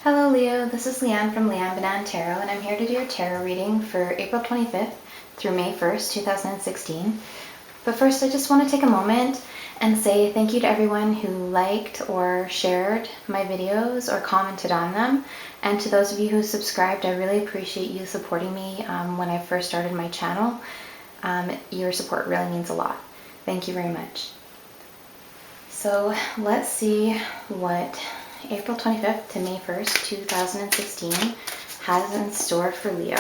Hello Leo, this is Leanne from LeanneBananeTarot, and I'm here to do your tarot reading for April 25th through May 1st, 2016. But first, I just want to take a moment and say thank you to everyone who liked or shared my videos or commented on them. And to those of you who subscribed, I really appreciate you supporting me when I first started my channel. Your support really means a lot. Thank you very much. So let's see what April 25th to May 1st, 2016 has in store for Leo.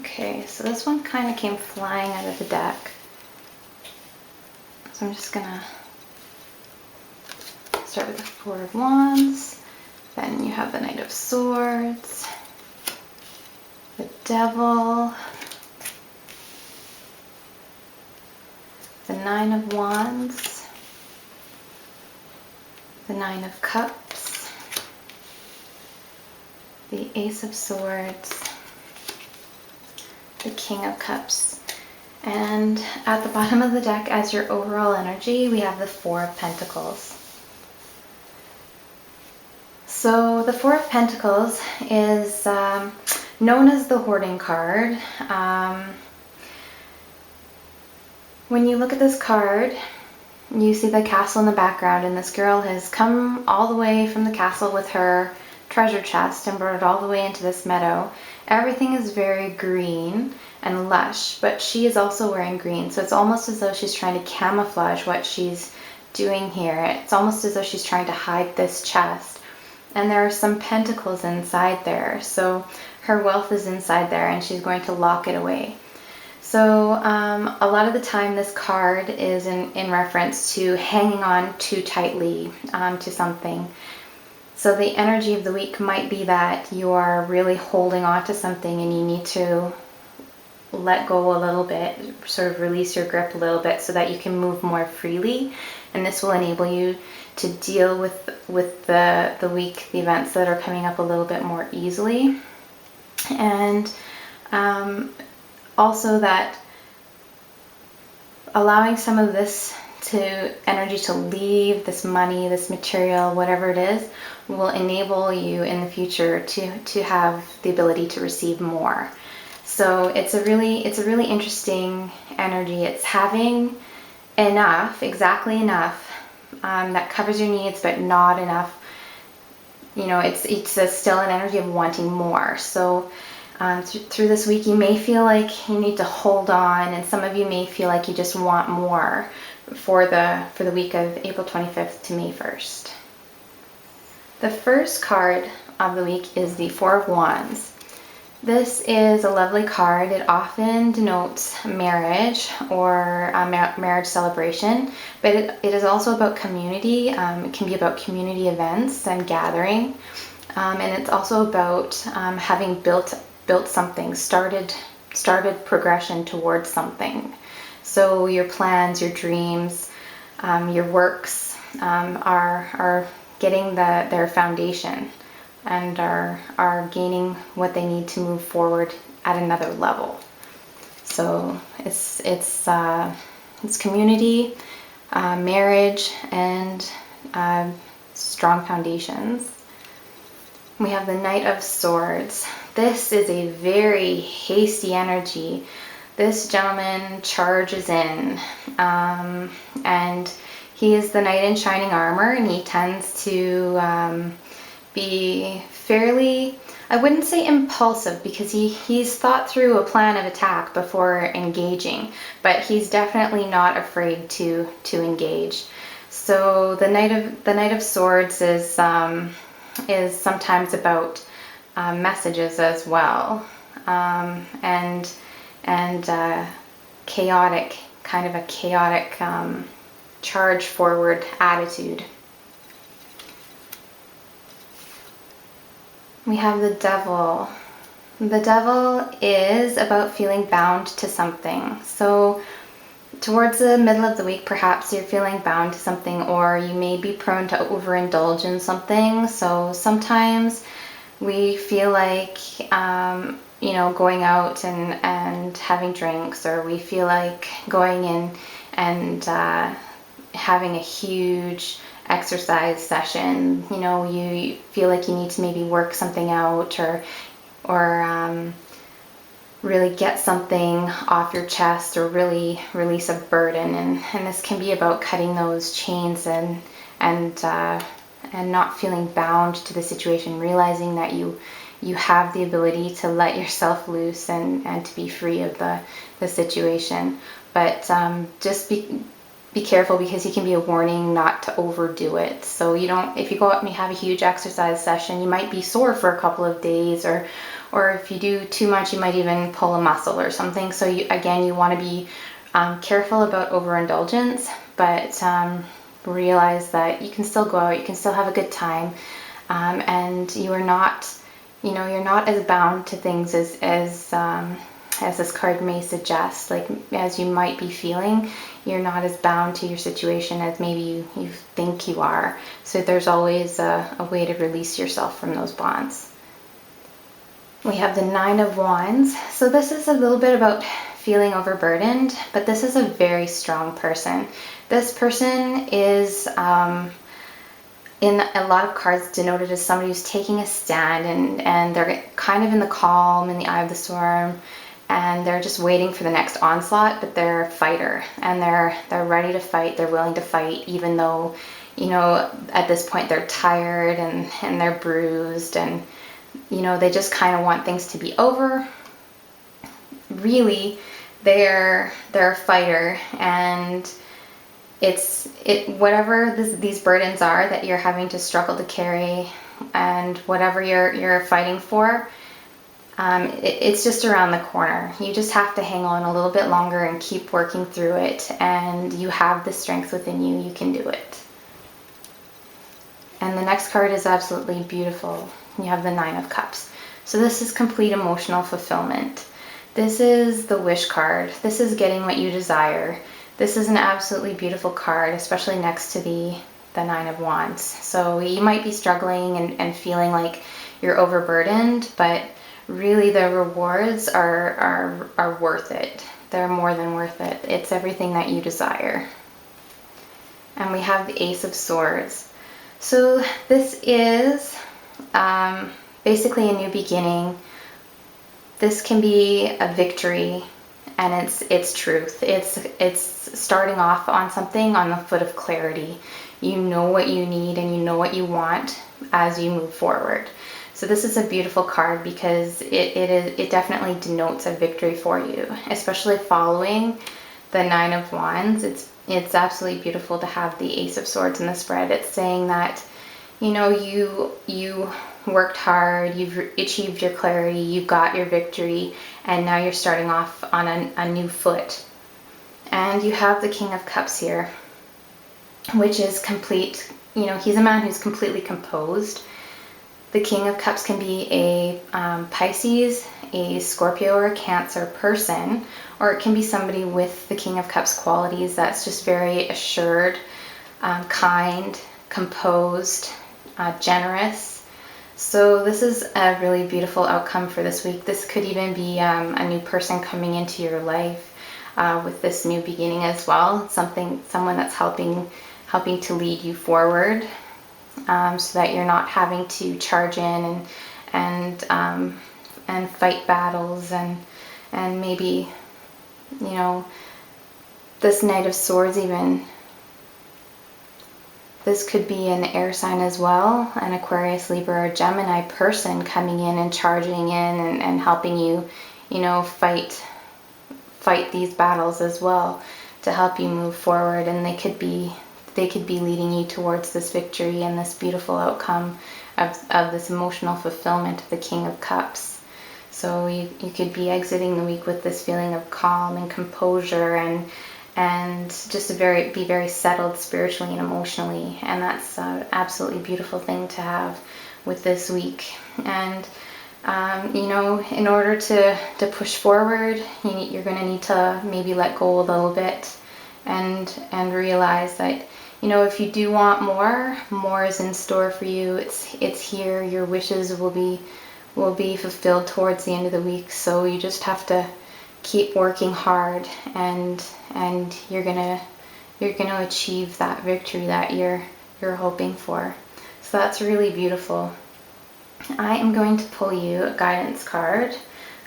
Okay, so this one kind of came flying out of the deck. So I'm just gonna start with the Four of Wands, then you have the Knight of Swords, the Devil, the Nine of Wands, the Nine of Cups, the Ace of Swords, the King of Cups, and at the bottom of the deck as your overall energy we have the Four of Pentacles. So the Four of Pentacles is known as the hoarding card. When you look at this card, you see the castle in the background, and this girl has come all the way from the castle with her treasure chest and brought it all the way into this meadow. Everything is very green and lush, but she is also wearing green, so it's almost as though she's trying to camouflage what she's doing here. It's almost as though she's trying to hide this chest. And there are some pentacles inside there, so her wealth is inside there and she's going to lock it away. So a lot of the time this card is in reference to hanging on too tightly to something. So the energy of the week might be that you are really holding on to something and you need to let go a little bit, sort of release your grip a little bit so that you can move more freely. And this will enable you to deal with the week, the events that are coming up a little bit more easily. And also that allowing some of this energy to leave, this money, this material, whatever it is, will enable you in the future to have the ability to receive more. So it's a really interesting energy. It's having enough, exactly enough, that covers your needs, but not enough. You know, it's still an energy of wanting more. So through this week, you may feel like you need to hold on, and some of you may feel like you just want more for the week of April 25th to May 1st. The first card of the week is the Four of Wands. This is a lovely card. It often denotes marriage or a marriage celebration, but it is also about community. It can be about community events and gathering, and it's also about having built something, started progression towards something. So your plans, your dreams, your works are getting their foundation and are gaining what they need to move forward at another level. So it's community, marriage, and strong foundations. We have the Knight of Swords. This is a very hasty energy. This gentleman charges in, and he is the knight in shining armor, and he tends to be fairly, I wouldn't say impulsive, because he's thought through a plan of attack before engaging, but he's definitely not afraid to engage. So the Knight of Swords is sometimes about messages as well, and chaotic, kind of a chaotic charge forward attitude. We have the Devil. The Devil is about feeling bound to something. So towards the middle of the week, perhaps you're feeling bound to something, or you may be prone to overindulge in something. So sometimes we feel like, going out and having drinks, or we feel like going in and having a huge exercise session. You feel like you need to maybe work something out, or really get something off your chest, or really release a burden. And this can be about cutting those chains and not feeling bound to the situation, realizing that you have the ability to let yourself loose and to be free of the situation. But just be careful, because it can be a warning not to overdo it. So if you go out and you have a huge exercise session, you might be sore for a couple of days, or if you do too much, you might even pull a muscle or something. So you want to be careful about overindulgence, but realize that you can still go out, you can still have a good time, and you're not as bound to things as this card may suggest. Like, as you might be feeling, you're not as bound to your situation as maybe you think you are. So there's always a way to release yourself from those bonds. We have the Nine of Wands. So this is a little bit about feeling overburdened, but this is a very strong person. This person is, in a lot of cards, denoted as somebody who's taking a stand, and they're kind of in the calm, in the eye of the storm, and they're just waiting for the next onslaught. But they're a fighter, and they're ready to fight. They're willing to fight, even though, at this point they're tired and they're bruised, and they just kind of want things to be over. Really, they're a fighter, and whatever these burdens are that you're having to struggle to carry, and whatever you're fighting for, it's just around the corner. You just have to hang on a little bit longer and keep working through it, and you have the strength within you. You can do it. And the next card is absolutely beautiful. You have the Nine of Cups. So this is complete emotional fulfillment. This is the wish card. This is getting what you desire. This is an absolutely beautiful card, especially next to the Nine of Wands. So you might be struggling and feeling like you're overburdened, but really the rewards are worth it. They're more than worth it. It's everything that you desire. And we have the Ace of Swords. So this is basically a new beginning. This can be a victory, and it's truth. It's starting off on something on the foot of clarity. You know what you need and you know what you want as you move forward. So this is a beautiful card, because it definitely denotes a victory for you, especially following the Nine of Wands. It's absolutely beautiful to have the Ace of Swords in the spread. It's saying that, you worked hard, you've achieved your clarity, you've got your victory, and now you're starting off on a new foot. And you have the King of Cups here, which is complete. He's a man who's completely composed. The King of Cups can be a Pisces, a Scorpio, or a Cancer person, or it can be somebody with the King of Cups qualities that's just very assured, kind, composed, generous. So this is a really beautiful outcome for this week. This could even be a new person coming into your life with this new beginning as well. Someone that's helping to lead you forward, so that you're not having to charge in and fight battles, and maybe this Knight of Swords even. This could be an air sign as well, an Aquarius, Libra, or Gemini person coming in and charging in and helping you, fight these battles as well, to help you move forward. And they could be leading you towards this victory and this beautiful outcome of this emotional fulfillment of the King of Cups. So you could be exiting the week with this feeling of calm and composure, and just to be very settled spiritually and emotionally. And that's an absolutely beautiful thing to have with this week. And you know, in order to push forward, you're going to need to maybe let go a little bit and realize that, you know, if you do want more is in store for you. It's here. Your wishes will be fulfilled towards the end of the week. So you just have to keep working hard, and you're gonna achieve that victory that you're hoping for. So that's really beautiful. I am going to pull you a guidance card,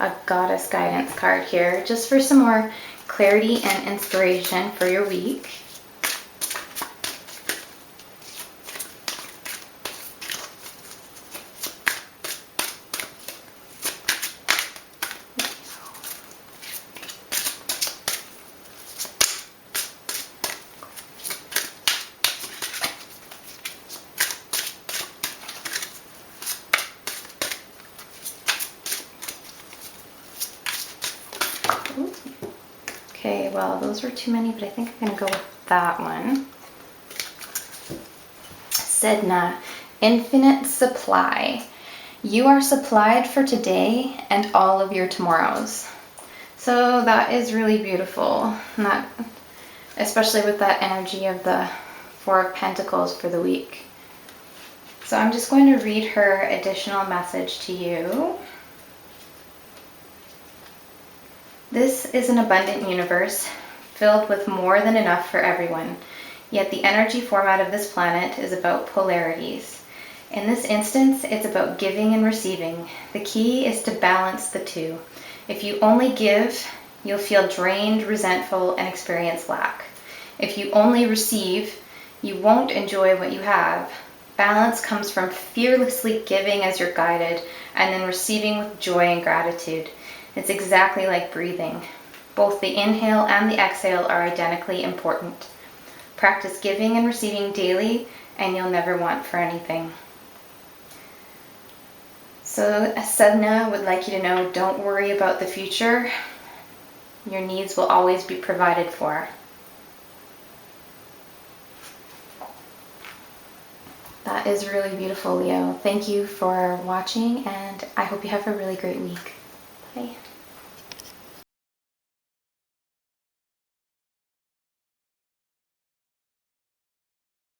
a goddess guidance card here, just for some more clarity and inspiration for your week. Okay, well, those were too many, but I think I'm going to go with that one. Sedna, infinite supply. You are supplied for today and all of your tomorrows. So that is really beautiful, especially with that energy of the Four of Pentacles for the week. So I'm just going to read her additional message to you. This is an abundant universe filled with more than enough for everyone. Yet the energy format of this planet is about polarities. In this instance, it's about giving and receiving. The key is to balance the two. If you only give, you'll feel drained, resentful, and experience lack. If you only receive, you won't enjoy what you have. Balance comes from fearlessly giving as you're guided, and then receiving with joy and gratitude. It's exactly like breathing. Both the inhale and the exhale are identically important. Practice giving and receiving daily, and you'll never want for anything. So Sedna would like you to know, don't worry about the future. Your needs will always be provided for. That is really beautiful, Leo. Thank you for watching, and I hope you have a really great week. Bye.